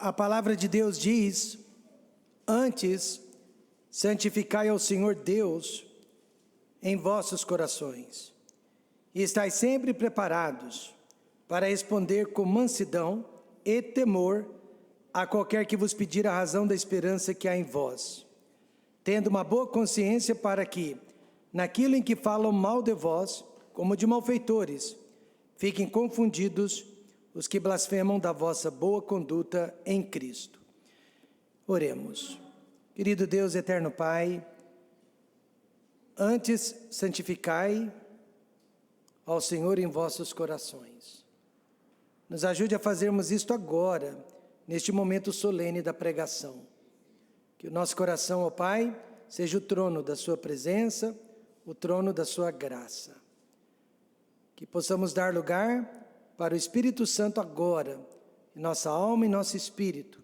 A palavra de Deus diz: antes, santificai ao Senhor Deus em vossos corações, e estais sempre preparados para responder com mansidão e temor a qualquer que vos pedir a razão da esperança que há em vós, tendo uma boa consciência para que, naquilo em que falam mal de vós, como de malfeitores, fiquem confundidos os que blasfemam da vossa boa conduta em Cristo. Oremos. Querido Deus, eterno Pai, antes santificai ao Senhor em vossos corações. Nos ajude a fazermos isto agora, neste momento solene da pregação. Que o nosso coração, ó Pai, seja o trono da sua presença, o trono da sua graça. Que possamos dar lugar para o Espírito Santo agora, em nossa alma e nosso espírito,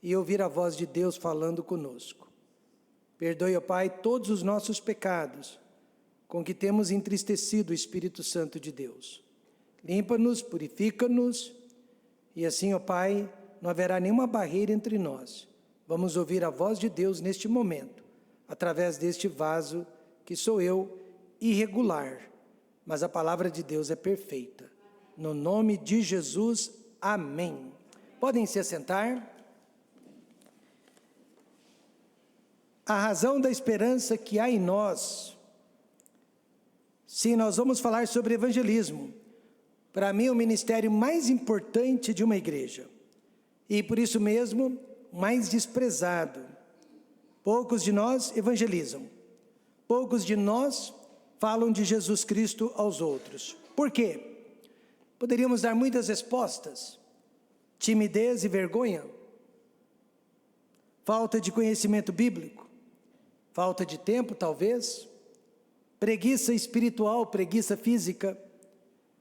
e ouvir a voz de Deus falando conosco. Perdoe, ó Pai, todos os nossos pecados, com que temos entristecido o Espírito Santo de Deus. Limpa-nos, purifica-nos, e assim, ó Pai, não haverá nenhuma barreira entre nós. Vamos ouvir a voz de Deus neste momento, através deste vaso, que sou eu, irregular, mas a palavra de Deus é perfeita. No nome de Jesus, amém. Podem se assentar. A razão da esperança que há em nós. Sim, nós vamos falar sobre evangelismo. Para mim, o ministério mais importante de uma igreja. E por isso mesmo, mais desprezado. Poucos de nós evangelizam. Poucos de nós falam de Jesus Cristo aos outros. Por quê? Poderíamos dar muitas respostas. Timidez e vergonha. Falta de conhecimento bíblico. Falta de tempo, talvez. Preguiça espiritual, preguiça física.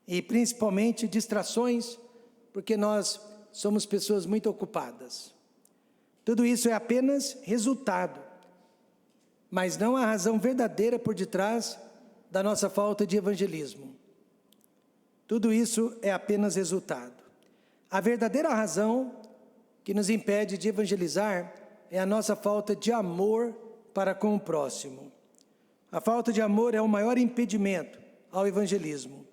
E principalmente distrações, porque nós somos pessoas muito ocupadas. Tudo isso é apenas resultado, mas não a razão verdadeira por detrás da nossa falta de evangelismo. Tudo isso é apenas resultado. A verdadeira razão que nos impede de evangelizar é a nossa falta de amor para com o próximo. A falta de amor é o maior impedimento ao evangelismo.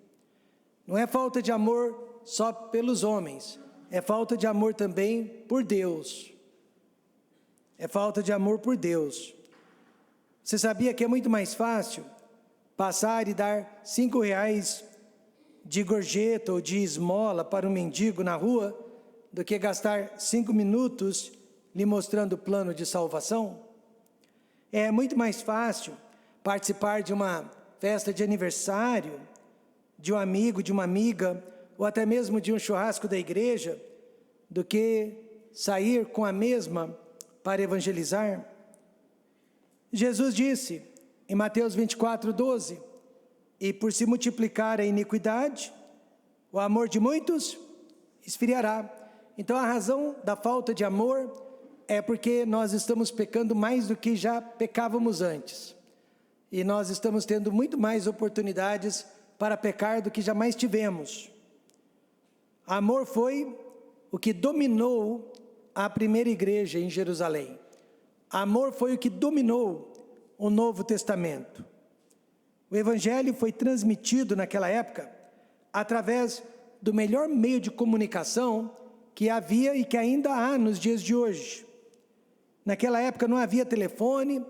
Não é falta de amor só pelos homens, é falta de amor também por Deus. É falta de amor por Deus. Você sabia que é muito mais fácil passar e dar R$5 de gorjeta ou de esmola para um mendigo na rua, do que gastar 5 minutos lhe mostrando o plano de salvação? É muito mais fácil participar de uma festa de aniversário, de um amigo, de uma amiga, ou até mesmo de um churrasco da igreja, do que sair com a mesma para evangelizar. Jesus disse em Mateus 24:12, e por se multiplicar a iniquidade, o amor de muitos esfriará. Então a razão da falta de amor é porque nós estamos pecando mais do que já pecávamos antes. E nós estamos tendo muito mais oportunidades para pecar do que jamais tivemos. Amor foi o que dominou a primeira igreja em Jerusalém. Amor foi o que dominou o Novo Testamento. O Evangelho foi transmitido naquela época através do melhor meio de comunicação que havia e que ainda há nos dias de hoje. Naquela época não havia telefone,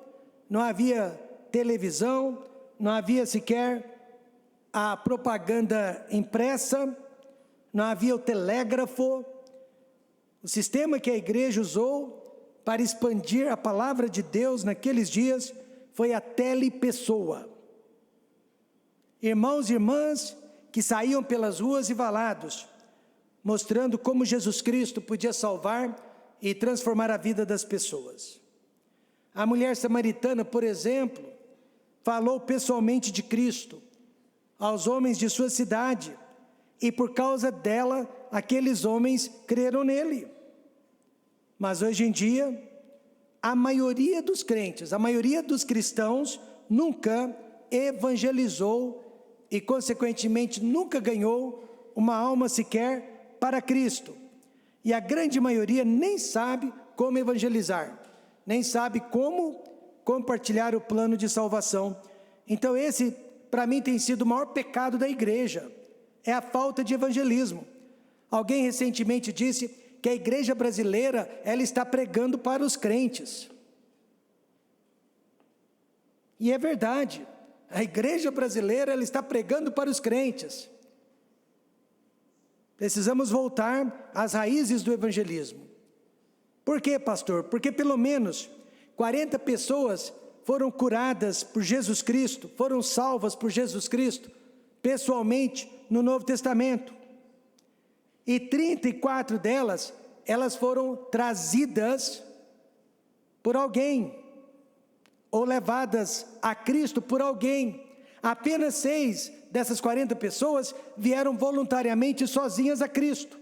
não havia televisão, não havia sequer a propaganda impressa, não havia o telégrafo. O sistema que a igreja usou para expandir a palavra de Deus naqueles dias foi a telepessoa. Irmãos e irmãs que saíam pelas ruas e valados, mostrando como Jesus Cristo podia salvar e transformar a vida das pessoas. A mulher samaritana, por exemplo, falou pessoalmente de Cristo aos homens de sua cidade, e por causa dela, aqueles homens creram nele. Mas hoje em dia, a maioria dos crentes, a maioria dos cristãos, nunca evangelizou e, consequentemente, nunca ganhou uma alma sequer para Cristo. e a grande maioria nem sabe como evangelizar, nem sabe como compartilhar o plano de salvação. Então esse, para mim, tem sido o maior pecado da igreja, é a falta de evangelismo. Alguém recentemente disse que a igreja brasileira, ela está pregando para os crentes. E é verdade, a igreja brasileira, ela está pregando para os crentes. Precisamos voltar às raízes do evangelismo. Por quê, pastor? Porque pelo menos 40 pessoas foram curadas por Jesus Cristo, foram salvas por Jesus Cristo, pessoalmente, no Novo Testamento. E 34 delas, elas foram trazidas por alguém, ou levadas a Cristo por alguém. Apenas 6 dessas 40 pessoas vieram voluntariamente sozinhas a Cristo.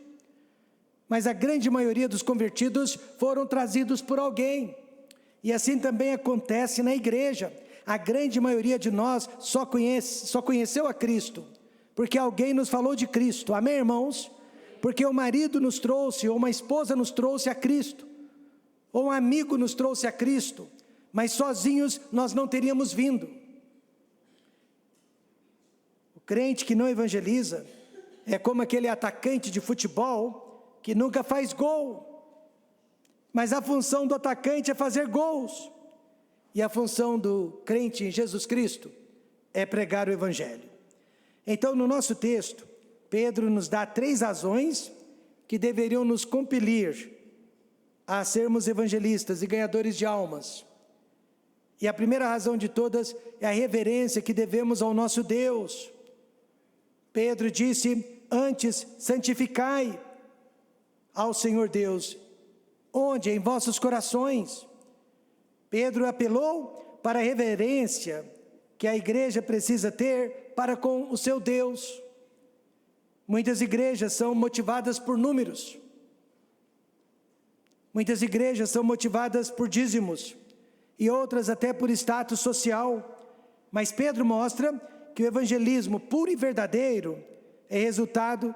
Mas a grande maioria dos convertidos foram trazidos por alguém. E assim também acontece na igreja. A grande maioria de nós só conheceu a Cristo porque alguém nos falou de Cristo. Amém, irmãos? Porque o marido nos trouxe, ou uma esposa nos trouxe a Cristo, ou um amigo nos trouxe a Cristo, mas sozinhos nós não teríamos vindo. O crente que não evangeliza é como aquele atacante de futebol que nunca faz gol, mas a função do atacante é fazer gols, e a função do crente em Jesus Cristo é pregar o evangelho. Então, no nosso texto, Pedro nos dá 3 razões que deveriam nos compelir a sermos evangelistas e ganhadores de almas. E a primeira razão de todas é a reverência que devemos ao nosso Deus. Pedro disse: antes santificai ao Senhor Deus. Onde? Em vossos corações. Pedro apelou para a reverência que a igreja precisa ter para com o seu Deus. Muitas igrejas são motivadas por números. Muitas igrejas são motivadas por dízimos, e outras até por status social. Mas Pedro mostra que o evangelismo puro e verdadeiro é resultado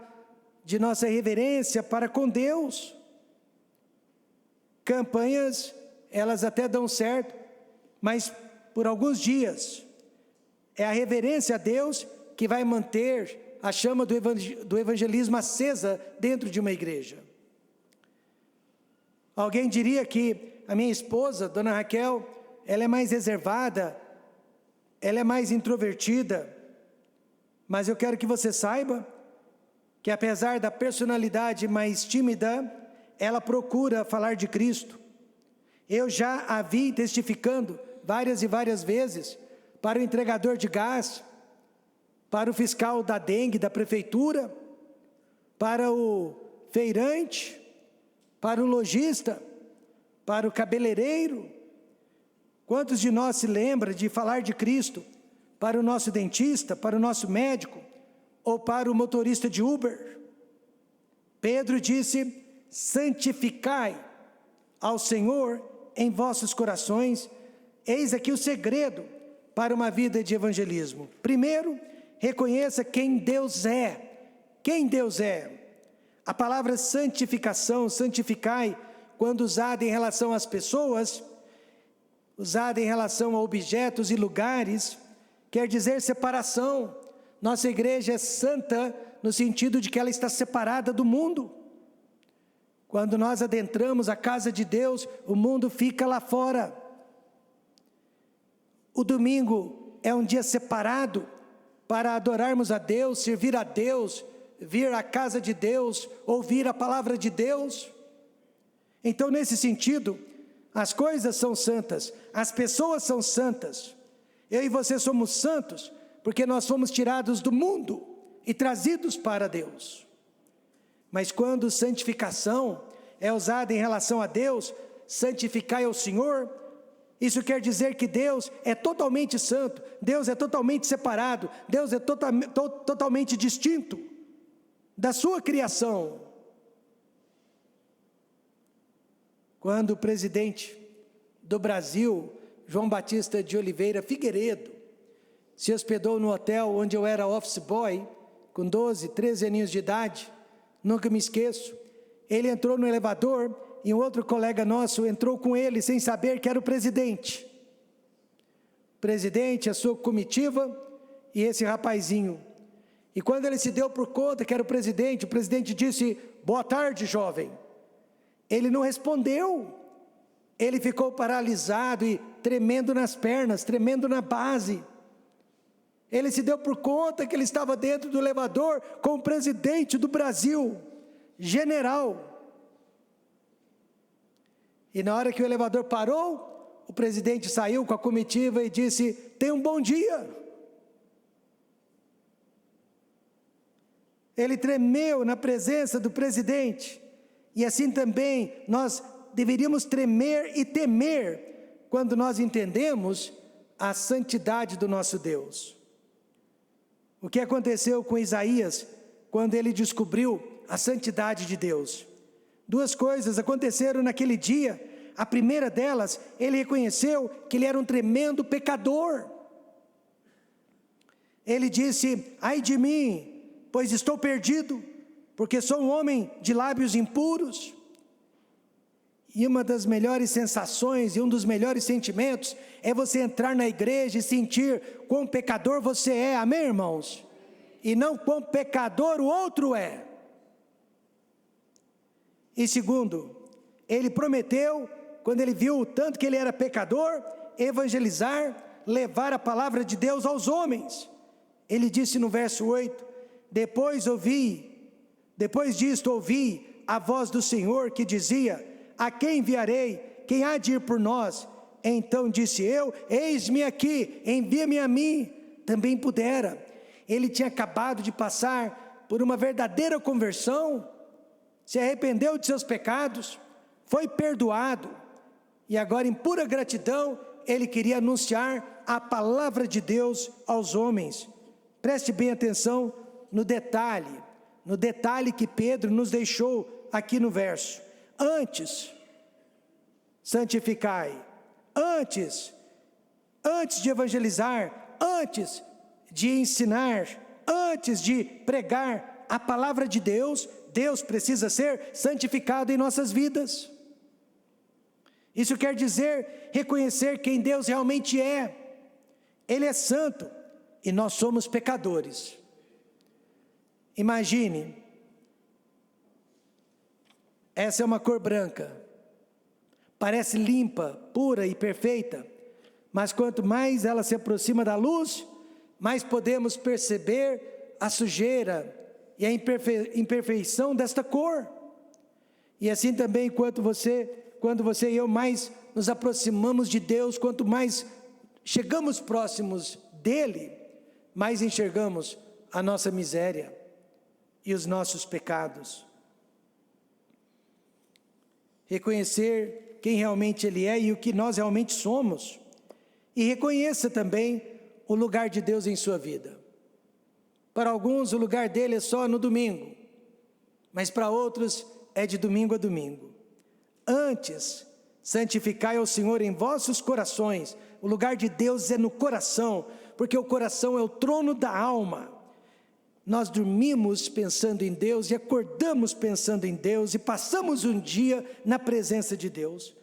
de nossa reverência para com Deus. Campanhas, elas até dão certo, mas por alguns dias. É a reverência a Deus que vai manter a chama do evangelismo acesa dentro de uma igreja. Alguém diria que a minha esposa, dona Raquel, ela é mais reservada, ela é mais introvertida, mas eu quero que você saiba que apesar da personalidade mais tímida, ela procura falar de Cristo. Eu já a vi testificando várias e várias vezes para o entregador de gás, para o fiscal da dengue da prefeitura, para o feirante, para o lojista, para o cabeleireiro. Quantos de nós se lembram de falar de Cristo para o nosso dentista, para o nosso médico, ou para o motorista de Uber? Pedro disse: santificai ao Senhor em vossos corações. Eis aqui o segredo para uma vida de evangelismo. Primeiro, reconheça quem Deus é. Quem Deus é. A palavra santificação, santificai, quando usada em relação às pessoas, usada em relação a objetos e lugares, quer dizer separação. Nossa igreja é santa no sentido de que ela está separada do mundo. Quando nós adentramos a casa de Deus, o mundo fica lá fora. O domingo é um dia separado para adorarmos a Deus, servir a Deus, vir à casa de Deus, ouvir a palavra de Deus. Então, nesse sentido, as coisas são santas, as pessoas são santas. Eu e você somos santos porque nós fomos tirados do mundo e trazidos para Deus. Mas quando santificação é usada em relação a Deus, santificai ao Senhor, isso quer dizer que Deus é totalmente santo, Deus é totalmente separado, Deus é totalmente distinto da sua criação. Quando o presidente do Brasil, João Batista de Oliveira Figueiredo, se hospedou no hotel onde eu era office boy, com 12, 13 aninhos de idade, nunca me esqueço, ele entrou no elevador e um outro colega nosso entrou com ele sem saber que era o presidente. O presidente, a sua comitiva e esse rapazinho. E quando ele se deu por conta que era o presidente disse: boa tarde, jovem. Ele não respondeu. Ele ficou paralisado e tremendo nas pernas, tremendo na base. Ele se deu por conta que ele estava dentro do elevador com o presidente do Brasil, general. E na hora que o elevador parou, o presidente saiu com a comitiva e disse: tenha um bom dia. Ele tremeu na presença do presidente. E assim também nós deveríamos tremer e temer quando nós entendemos a santidade do nosso Deus. O que aconteceu com Isaías quando ele descobriu a santidade de Deus? Duas coisas aconteceram naquele dia. A primeira delas, ele reconheceu que ele era um tremendo pecador. Ele disse: ai de mim, pois estou perdido, porque sou um homem de lábios impuros. E uma das melhores sensações e um dos melhores sentimentos é você entrar na igreja e sentir quão pecador você é, amém, irmãos? E não quão pecador o outro é. E segundo, ele prometeu, quando ele viu o tanto que ele era pecador, evangelizar, levar a palavra de Deus aos homens. Ele disse no verso 8, depois disto ouvi a voz do Senhor que dizia: a quem enviarei? Quem há de ir por nós? Então disse eu: eis-me aqui, envia-me a mim. Também pudera. Ele tinha acabado de passar por uma verdadeira conversão, se arrependeu de seus pecados, foi perdoado, e agora em pura gratidão, ele queria anunciar a palavra de Deus aos homens. Preste bem atenção no detalhe que Pedro nos deixou aqui no verso. Antes, santificai, antes de evangelizar, antes de ensinar, antes de pregar a palavra de Deus, Deus precisa ser santificado em nossas vidas. Isso quer dizer reconhecer quem Deus realmente é. Ele é santo e nós somos pecadores. Imagine, essa é uma cor branca, parece limpa, pura e perfeita, mas quanto mais ela se aproxima da luz, mais podemos perceber a sujeira e a imperfeição desta cor. E assim também quando você e eu mais nos aproximamos de Deus, quanto mais chegamos próximos dele, mais enxergamos a nossa miséria e os nossos pecados. Reconhecer quem realmente ele é e o que nós realmente somos. E reconheça também o lugar de Deus em sua vida. Para alguns o lugar dele é só no domingo, mas para outros é de domingo a domingo. Antes, santificai ao Senhor em vossos corações. O lugar de Deus é no coração, porque o coração é o trono da alma. Nós dormimos pensando em Deus e acordamos pensando em Deus e passamos um dia na presença de Deus.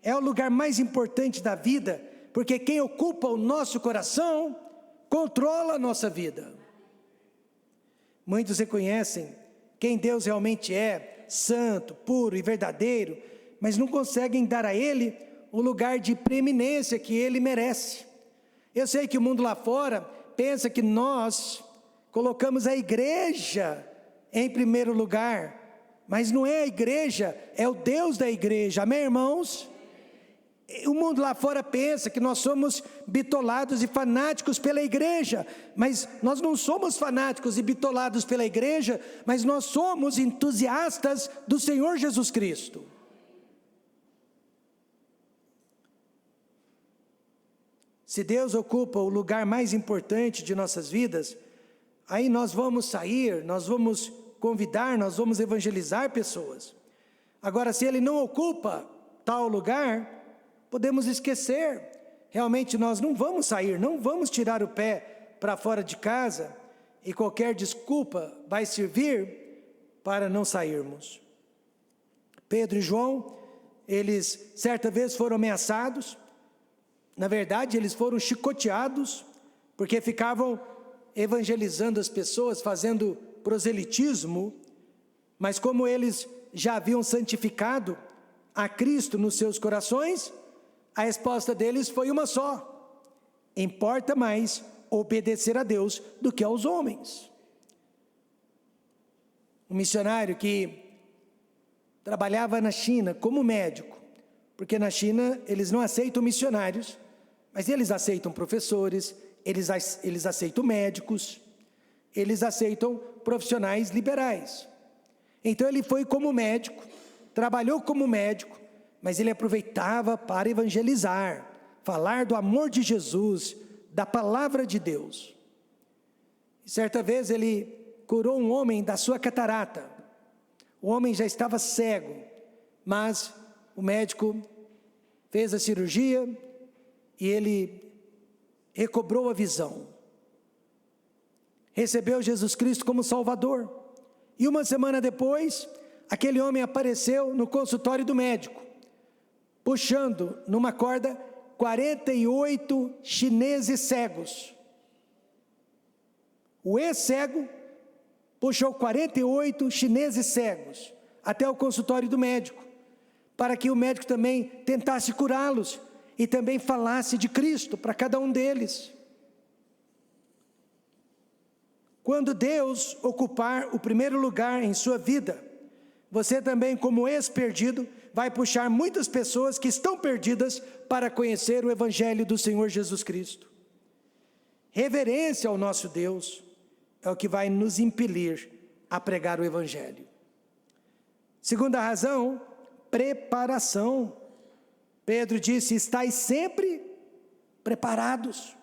É o lugar mais importante da vida, porque quem ocupa o nosso coração controla a nossa vida. Muitos reconhecem quem Deus realmente é, santo, puro e verdadeiro, mas não conseguem dar a Ele o lugar de preeminência que Ele merece. Eu sei que o mundo lá fora pensa que nós colocamos a igreja em primeiro lugar, mas não é a igreja, é o Deus da igreja, amém, irmãos? O mundo lá fora pensa que nós somos bitolados e fanáticos pela igreja, mas nós não somos fanáticos e bitolados pela igreja, mas nós somos entusiastas do Senhor Jesus Cristo. Se Deus ocupa o lugar mais importante de nossas vidas, aí nós vamos sair, nós vamos convidar, nós vamos evangelizar pessoas. Agora, se Ele não ocupa tal lugar, podemos esquecer. Realmente nós não vamos sair, não vamos tirar o pé para fora de casa, e qualquer desculpa vai servir para não sairmos. Pedro e João, eles certa vez foram ameaçados. Na verdade, eles foram chicoteados, porque ficavam evangelizando as pessoas, fazendo proselitismo, mas como eles já haviam santificado a Cristo nos seus corações, a resposta deles foi uma só: importa mais obedecer a Deus do que aos homens. Um missionário que trabalhava na China como médico, porque na China eles não aceitam missionários, mas eles aceitam professores, eles aceitam médicos, eles aceitam profissionais liberais. Então ele foi como médico, trabalhou como médico, mas ele aproveitava para evangelizar, falar do amor de Jesus, da palavra de Deus. E certa vez ele curou um homem da sua catarata. O homem já estava cego, mas o médico fez a cirurgia e ele recobrou a visão. Recebeu Jesus Cristo como Salvador. E uma semana depois, aquele homem apareceu no consultório do médico, puxando numa corda 48 chineses cegos. O ex-cego puxou 48 chineses cegos até o consultório do médico, para que o médico também tentasse curá-los e também falasse de Cristo para cada um deles. Quando Deus ocupar o primeiro lugar em sua vida, você também, como ex-perdido, vai puxar muitas pessoas que estão perdidas para conhecer o Evangelho do Senhor Jesus Cristo. Reverência ao nosso Deus é o que vai nos impelir a pregar o Evangelho. Segunda razão, preparação. Pedro disse: estais sempre preparados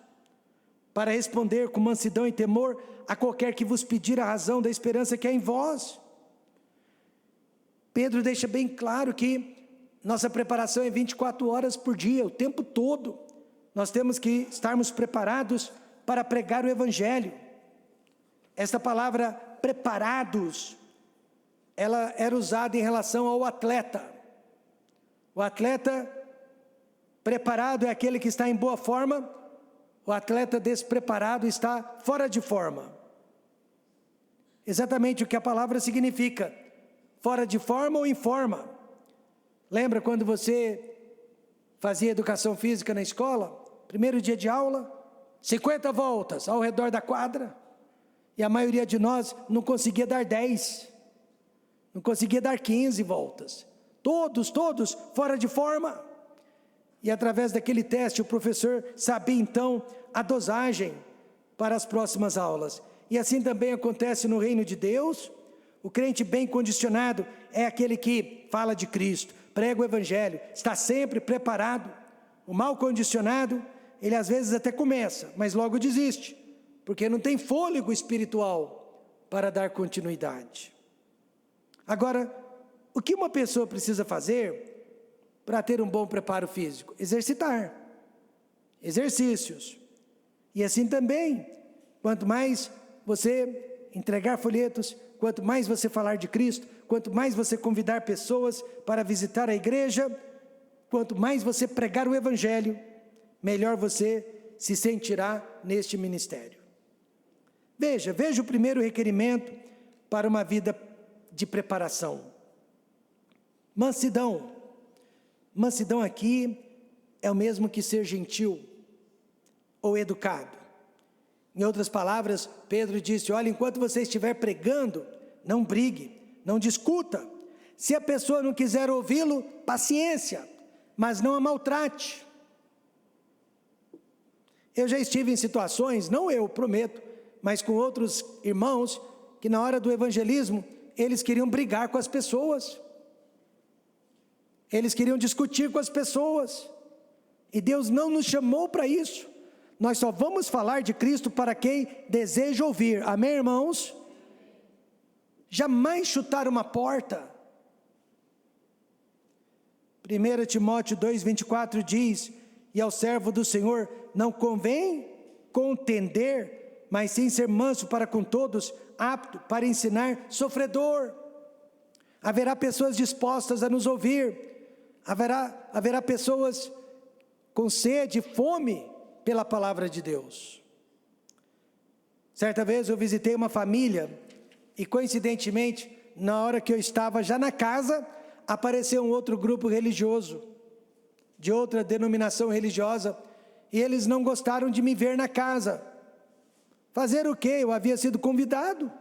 para responder com mansidão e temor a qualquer que vos pedir a razão da esperança que há em vós. Pedro deixa bem claro que nossa preparação é 24 horas por dia, o tempo todo. Nós temos que estarmos preparados para pregar o Evangelho. Esta palavra preparados, ela era usada em relação ao atleta. O atleta preparado é aquele que está em boa forma, o atleta despreparado está fora de forma. Exatamente o que a palavra significa: fora de forma ou em forma. Lembra quando você fazia educação física na escola? Primeiro dia de aula, 50 voltas ao redor da quadra, e a maioria de nós não conseguia dar 10, não conseguia dar 15 voltas, todos fora de forma. E através daquele teste o professor sabia então a dosagem para as próximas aulas. E assim também acontece no reino de Deus. O crente bem condicionado é aquele que fala de Cristo, prega o Evangelho, está sempre preparado. O mal condicionado, ele às vezes até começa, mas logo desiste, porque não tem fôlego espiritual para dar continuidade. Agora, o que uma pessoa precisa fazer para ter um bom preparo físico? Exercitar, exercícios. E assim também, quanto mais você entregar folhetos, quanto mais você falar de Cristo, quanto mais você convidar pessoas para visitar a igreja, quanto mais você pregar o Evangelho, melhor você se sentirá neste ministério. Veja o primeiro requerimento para uma vida de preparação: mansidão. Mansidão aqui é o mesmo que ser gentil ou educado. Em outras palavras, Pedro disse: olha, enquanto você estiver pregando, não brigue, não discuta. Se a pessoa não quiser ouvi-lo, paciência, mas não a maltrate. Eu já estive em situações, não eu, prometo, mas com outros irmãos, que na hora do evangelismo, eles queriam brigar com as pessoas. Eles queriam discutir com as pessoas. E Deus não nos chamou para isso. Nós só vamos falar de Cristo para quem deseja ouvir. Amém, irmãos? Jamais chutar uma porta. 1 Timóteo 2,24 diz: e ao servo do Senhor não convém contender, mas sim ser manso para com todos, apto para ensinar, sofredor. haverá pessoas dispostas a nos ouvir, haverá pessoas com sede e fome pela palavra de Deus. Certa vez eu visitei uma família e coincidentemente, na hora que eu estava já na casa, apareceu um outro grupo religioso, de outra denominação religiosa, e eles não gostaram de me ver na casa. Fazer o quê? Eu havia sido convidado.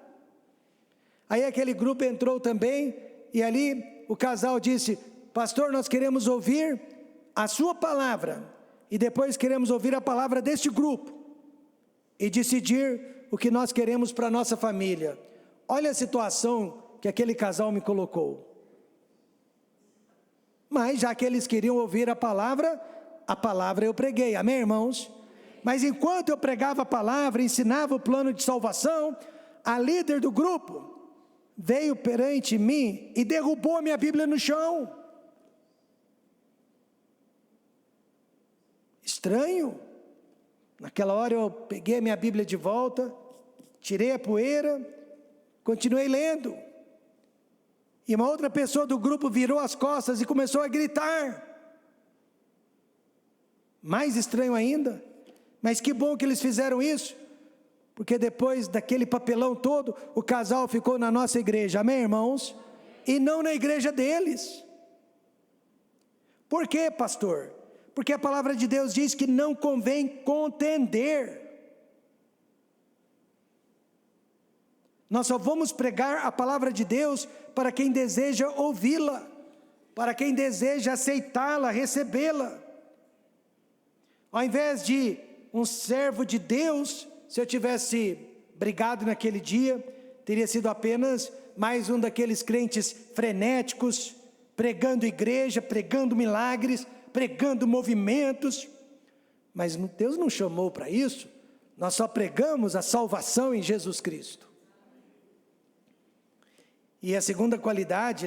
Aí aquele grupo entrou também, e ali o casal disse: pastor, nós queremos ouvir a sua palavra, e depois queremos ouvir a palavra deste grupo, e decidir o que nós queremos para a nossa família. Olha a situação que aquele casal me colocou. Mas já que eles queriam ouvir a palavra eu preguei, amém, irmãos? Mas enquanto eu pregava a palavra, ensinava o plano de salvação, a líder do grupo veio perante mim e derrubou a minha Bíblia no chão. Estranho. Naquela hora eu peguei a minha Bíblia de volta, tirei a poeira, continuei lendo. E uma outra pessoa do grupo virou as costas e começou a gritar. Mais estranho ainda, mas que bom que eles fizeram isso, porque depois daquele papelão todo, o casal ficou na nossa igreja, amém, irmãos? E não na igreja deles. Por quê, pastor? Porque a palavra de Deus diz que não convém contender. Nós só vamos pregar a palavra de Deus para quem deseja ouvi-la, para quem deseja aceitá-la, recebê-la. Ao invés de um servo de Deus, se eu tivesse brigado naquele dia, teria sido apenas mais um daqueles crentes frenéticos, pregando igreja, pregando milagres, pregando movimentos. Mas Deus não chamou para isso. Nós só pregamos a salvação em Jesus Cristo. E a segunda qualidade,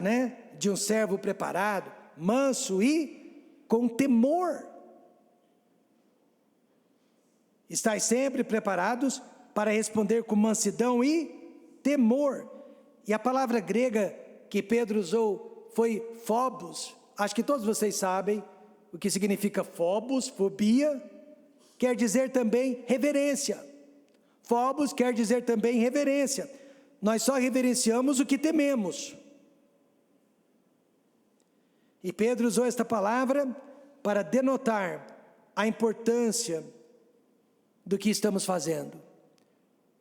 de um servo preparado, manso e com temor. Estais sempre preparados para responder com mansidão e temor. E a palavra grega que Pedro usou foi phobos. Acho que todos vocês sabem o que significa phobos, fobia. Quer dizer também reverência. Phobos quer dizer também reverência. Nós só reverenciamos o que tememos. E Pedro usou esta palavra para denotar a importância do que estamos fazendo.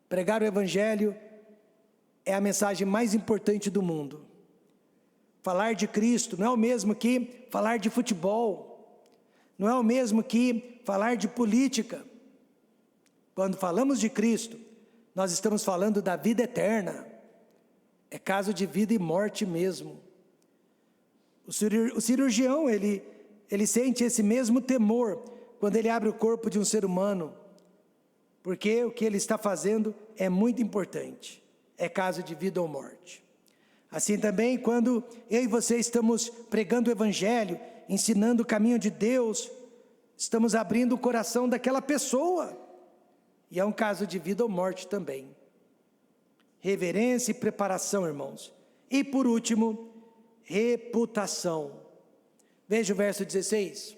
Pregar o Evangelho é a mensagem mais importante do mundo. Falar de Cristo não é o mesmo que falar de futebol, não é o mesmo que falar de política. Quando falamos de Cristo, nós estamos falando da vida eterna. É caso de vida e morte mesmo. O cirurgião, ele sente esse mesmo temor quando ele abre o corpo de um ser humano, porque o que ele está fazendo é muito importante. É caso de vida ou morte. Assim também, quando eu e você estamos pregando o Evangelho, ensinando o caminho de Deus, estamos abrindo o coração daquela pessoa. E é um caso de vida ou morte também. Reverência e preparação, irmãos. E por último, reputação. Veja o verso 16.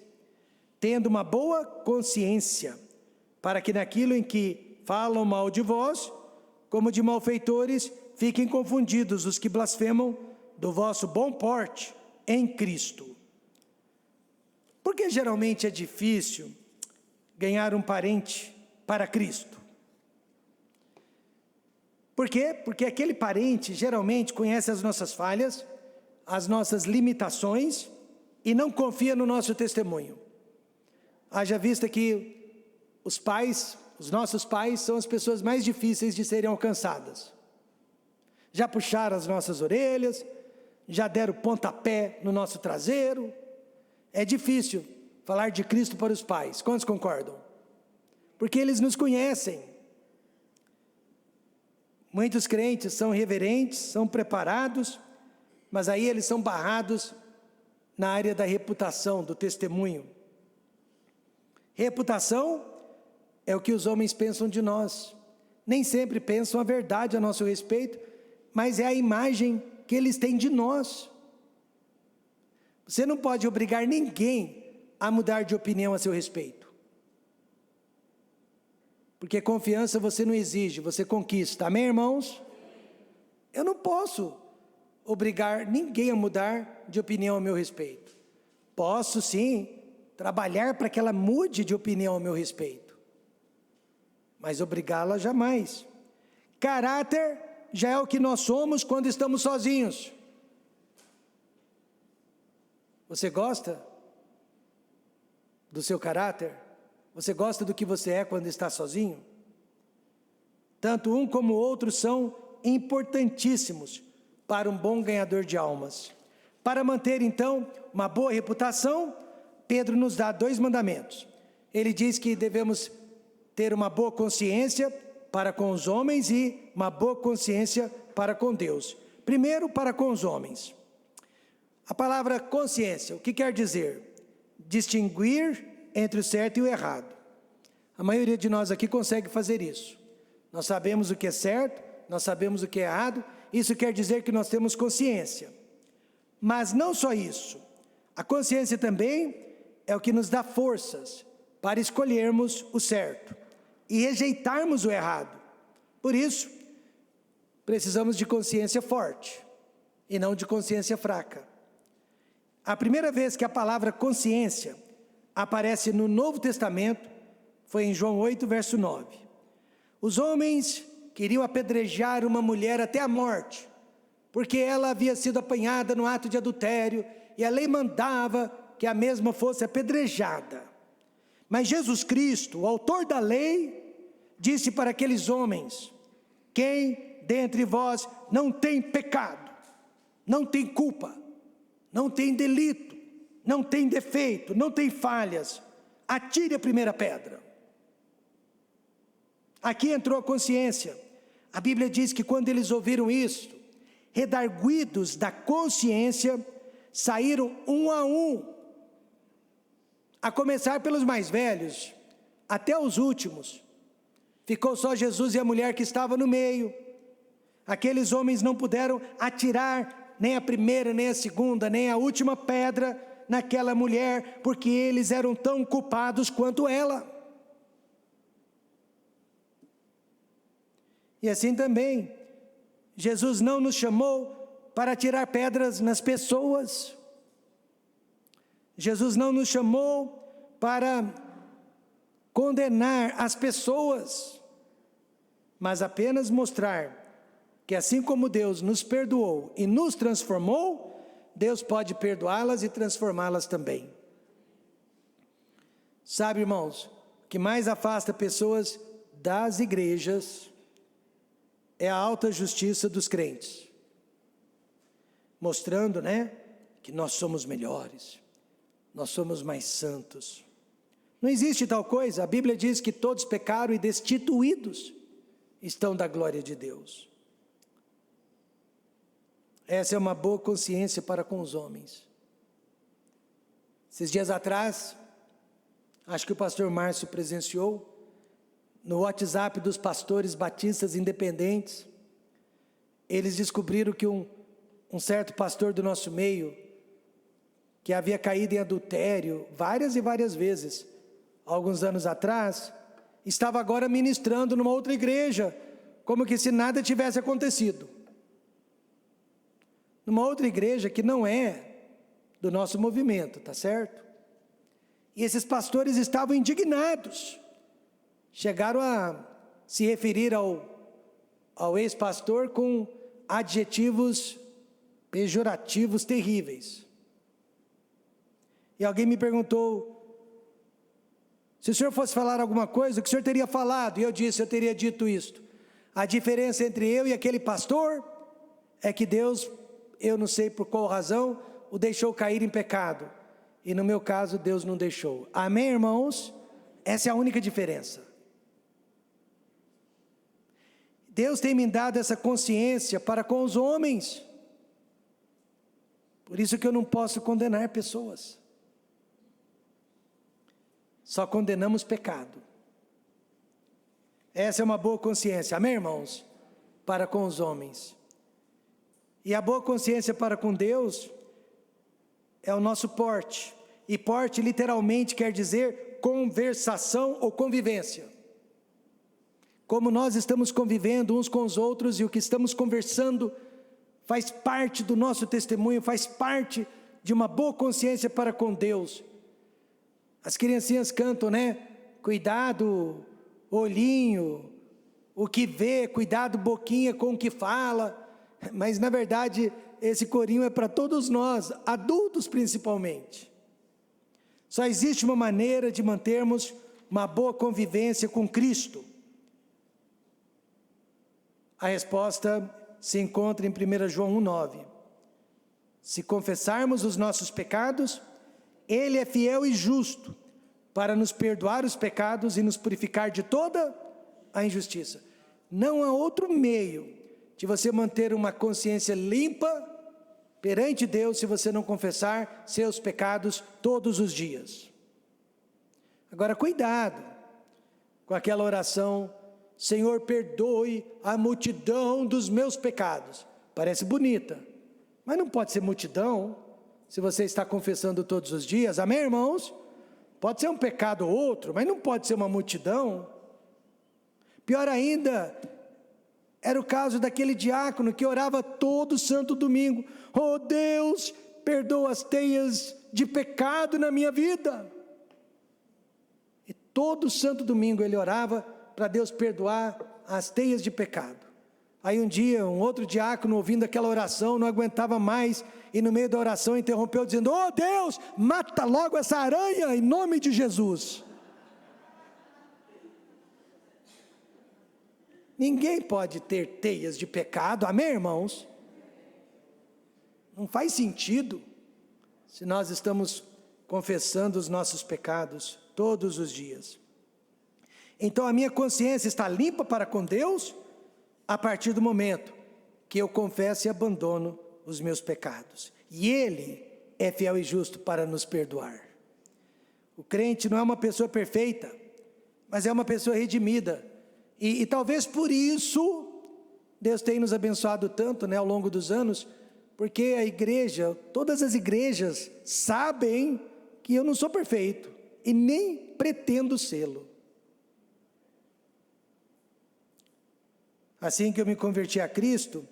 Tendo uma boa consciência, para que naquilo em que falam mal de vós, como de malfeitores, fiquem confundidos os que blasfemam do vosso bom porte em Cristo. Porque geralmente é difícil ganhar um parente para Cristo? Por quê? Porque aquele parente geralmente conhece as nossas falhas, as nossas limitações e não confia no nosso testemunho. Haja vista que os nossos pais são as pessoas mais difíceis de serem alcançadas. Já puxaram as nossas orelhas, já deram pontapé no nosso traseiro. É difícil falar de Cristo para os pais. Quantos concordam? Porque eles nos conhecem. Muitos crentes são reverentes, são preparados, mas aí eles são barrados na área da reputação, do testemunho. Reputação é o que os homens pensam de nós. Nem sempre pensam a verdade a nosso respeito, mas é a imagem que eles têm de nós. Você não pode obrigar ninguém a mudar de opinião a seu respeito. Porque confiança você não exige, você conquista. Amém, irmãos? Eu não posso obrigar ninguém a mudar de opinião a meu respeito. Posso sim trabalhar para que ela mude de opinião a meu respeito, mas obrigá-la jamais. Caráter já é o que nós somos quando estamos sozinhos. Você gosta do seu caráter? Você gosta do que você é quando está sozinho? Tanto um como o outro são importantíssimos para um bom ganhador de almas. Para manter então uma boa reputação, Pedro nos dá 2 mandamentos. Ele diz que devemos ter uma boa consciência para com os homens e uma boa consciência para com Deus. Primeiro, para com os homens. A palavra consciência, o que quer dizer? Distinguir entre o certo e o errado. A maioria de nós aqui consegue fazer isso. Nós sabemos o que é certo, nós sabemos o que é errado, isso quer dizer que nós temos consciência. Mas não só isso, a consciência também é o que nos dá forças para escolhermos o certo e rejeitarmos o errado. Por isso, precisamos de consciência forte e não de consciência fraca. A primeira vez que a palavra consciência aparece no Novo Testamento foi em João 8, verso 9. Os homens queriam apedrejar uma mulher até a morte, porque ela havia sido apanhada no ato de adultério, e a lei mandava que a mesma fosse apedrejada. Mas Jesus Cristo, o autor da lei, disse para aqueles homens: quem dentre vós não tem pecado, não tem culpa, não tem delito, não tem defeito, não tem falhas, atire a primeira pedra. Aqui entrou a consciência. A Bíblia diz que quando eles ouviram isso, redarguidos da consciência, saíram um, a começar pelos mais velhos, até os últimos. Ficou só Jesus e a mulher que estava no meio. Aqueles homens não puderam atirar nem a primeira, nem a segunda, nem a última pedra naquela mulher, porque eles eram tão culpados quanto ela. E assim também, Jesus não nos chamou para tirar pedras nas pessoas. Jesus não nos chamou para condenar as pessoas, mas apenas mostrar que assim como Deus nos perdoou e nos transformou, Deus pode perdoá-las e transformá-las também. Sabe, irmãos, o que mais afasta pessoas das igrejas é a alta justiça dos crentes, mostrando, que nós somos melhores, nós somos mais santos. Não existe tal coisa. A Bíblia diz que todos pecaram e destituídos estão da glória de Deus. Essa é uma boa consciência para com os homens. Esses dias atrás, acho que o pastor Márcio presenciou, no WhatsApp dos pastores batistas independentes, eles descobriram que um certo pastor do nosso meio, que havia caído em adultério várias e várias vezes, alguns anos atrás, estava agora ministrando numa outra igreja, como que se nada tivesse acontecido. Numa outra igreja que não é do nosso movimento, tá certo? E esses pastores estavam indignados. Chegaram a se referir ao ex-pastor com adjetivos pejorativos terríveis. E alguém me perguntou, se o senhor fosse falar alguma coisa, o que o senhor teria falado? E eu disse, eu teria dito isto: a diferença entre eu e aquele pastor é que Deus, eu não sei por qual razão, o deixou cair em pecado. E no meu caso, Deus não deixou. Amém, irmãos? Essa é a única diferença. Deus tem me dado essa consciência para com os homens. Por isso que eu não posso condenar pessoas. Só condenamos pecado. Essa é uma boa consciência, amém, irmãos? Para com os homens. E a boa consciência para com Deus é o nosso porte. E porte literalmente quer dizer conversação ou convivência. Como nós estamos convivendo uns com os outros e o que estamos conversando faz parte do nosso testemunho, faz parte de uma boa consciência para com Deus. As criancinhas cantam, né? Cuidado, olhinho, o que vê, cuidado, boquinha com o que fala. Mas na verdade, esse corinho é para todos nós, adultos principalmente. Só existe uma maneira de mantermos uma boa convivência com Cristo. A resposta se encontra em 1 João 1,9. Se confessarmos os nossos pecados, Ele é fiel e justo para nos perdoar os pecados e nos purificar de toda a injustiça. Não há outro meio de você manter uma consciência limpa perante Deus se você não confessar seus pecados todos os dias. Agora, cuidado com aquela oração: Senhor, perdoe a multidão dos meus pecados. Parece bonita, mas não pode ser multidão se você está confessando todos os dias. Amém, irmãos? Pode ser um pecado ou outro, mas não pode ser uma multidão. Pior ainda, era o caso daquele diácono que orava todo santo domingo: oh Deus, perdoa as teias de pecado na minha vida. E todo santo domingo ele orava para Deus perdoar as teias de pecado. Aí um dia, um outro diácono, ouvindo aquela oração, não aguentava mais, e no meio da oração interrompeu dizendo: oh Deus, mata logo essa aranha em nome de Jesus. Ninguém pode ter teias de pecado, amém, irmãos? Não faz sentido, se nós estamos confessando os nossos pecados todos os dias. Então a minha consciência está limpa para com Deus a partir do momento que eu confesso e abandono os meus pecados. E Ele é fiel e justo para nos perdoar. O crente não é uma pessoa perfeita, mas é uma pessoa redimida. E talvez por isso Deus tenha nos abençoado tanto, né, ao longo dos anos, porque a igreja, todas as igrejas sabem que eu não sou perfeito e nem pretendo sê-lo. Assim que eu me converti a Cristo,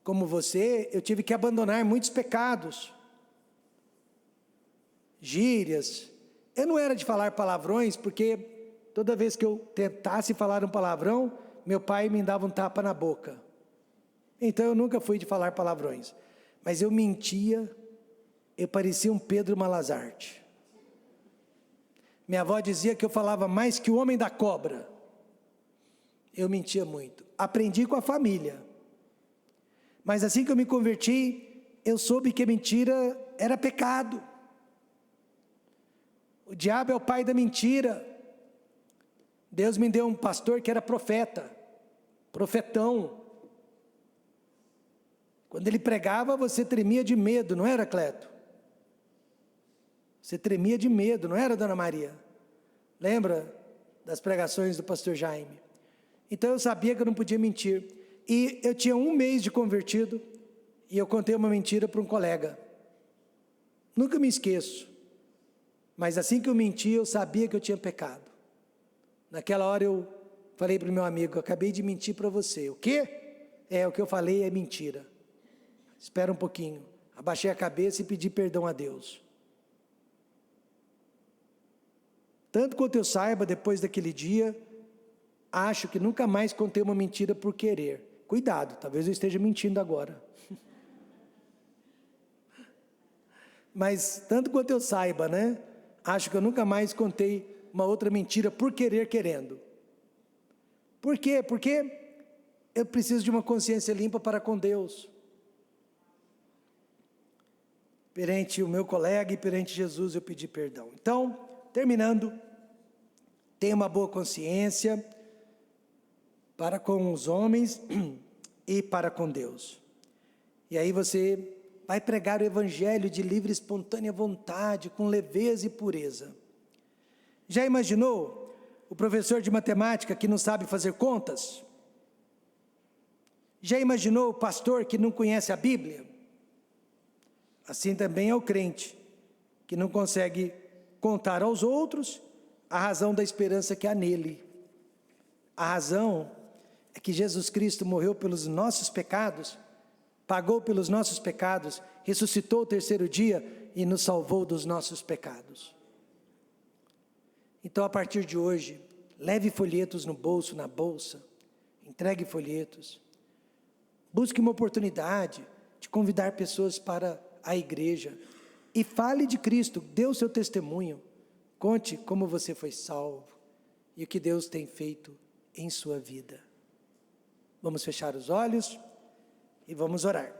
como você, eu tive que abandonar muitos pecados, gírias. Eu não era de falar palavrões, porque toda vez que eu tentasse falar um palavrão, meu pai me dava um tapa na boca. Então eu nunca fui de falar palavrões. Mas eu mentia, eu parecia um Pedro Malazarte. Minha avó dizia que eu falava mais que o homem da cobra. Eu mentia muito. Aprendi com a família. Mas assim que eu me converti, eu soube que a mentira era pecado. O diabo é o pai da mentira. Deus me deu um pastor que era profeta, profetão. Quando ele pregava, você tremia de medo, não era, Cleto? Você tremia de medo, não era, dona Maria? Lembra das pregações do pastor Jaime? Então eu sabia que eu não podia mentir. E eu tinha 1 mês de convertido, e eu contei uma mentira para um colega. Nunca me esqueço. Mas assim que eu menti, eu sabia que eu tinha pecado. Naquela hora eu falei para o meu amigo: eu acabei de mentir para você. O quê? O que eu falei é mentira. Espera um pouquinho. Abaixei a cabeça e pedi perdão a Deus. Tanto quanto eu saiba, depois daquele dia, acho que nunca mais contei uma mentira por querer. Cuidado, talvez eu esteja mentindo agora. Mas tanto quanto eu saiba, né? Acho que eu nunca mais contei uma outra mentira por querer, querendo. Por quê? Porque eu preciso de uma consciência limpa para com Deus. Perante o meu colega e perante Jesus eu pedi perdão. Então, terminando, tenha uma boa consciência para com os homens e para com Deus. E aí você vai pregar o evangelho de livre e espontânea vontade, com leveza e pureza. Já imaginou o professor de matemática que não sabe fazer contas? Já imaginou o pastor que não conhece a Bíblia? Assim também é o crente, que não consegue contar aos outros a razão da esperança que há nele. A razão é que Jesus Cristo morreu pelos nossos pecados, pagou pelos nossos pecados, ressuscitou o terceiro dia e nos salvou dos nossos pecados. Então, a partir de hoje, leve folhetos no bolso, na bolsa, entregue folhetos, busque uma oportunidade de convidar pessoas para a igreja e fale de Cristo, dê o seu testemunho, conte como você foi salvo e o que Deus tem feito em sua vida. Vamos fechar os olhos e vamos orar.